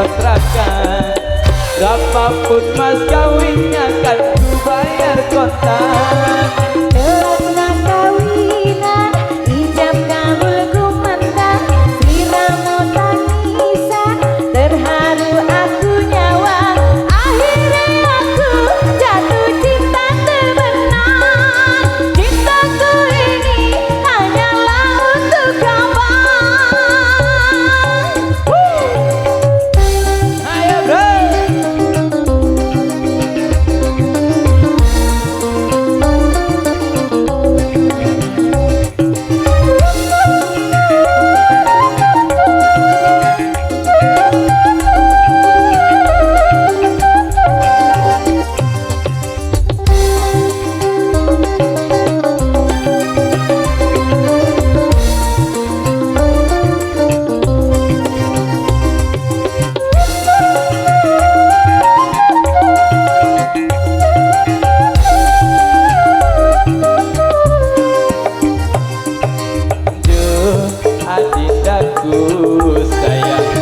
kontrakan. Berapapun mas kawinnya kan ku bayar kontan. Telatna kawinan ijab kabul kumandang, sliramu tangisan terharu aku nyawa. Akhirnya aku jatuh cinta terbenam. Cintaku ini hanyalah untuk abang. Ayo bro. Adindaku sayang,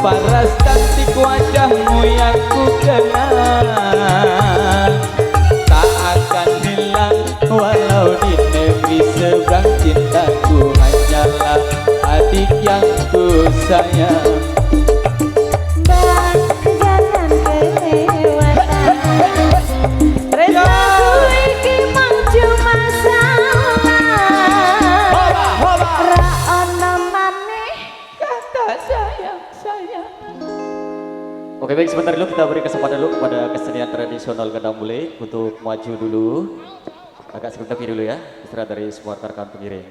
paras cantik wajahmu yang ku kenal, tak akan hilang walau di negeri seberang. Cintaku hanyalah adik yang ku sayang. Bang, jangan kelewatan. Resaku iki mang cuma salah. Ra ono maneh Kata sayang, sayang. Oke baik, sebentar dulu kita beri kesempatan dulu kepada kesenian tradisional Gendang Bule untuk maju dulu. Agak sebentar dulu ya, istirahat dari semua rekan-rekan pengiring.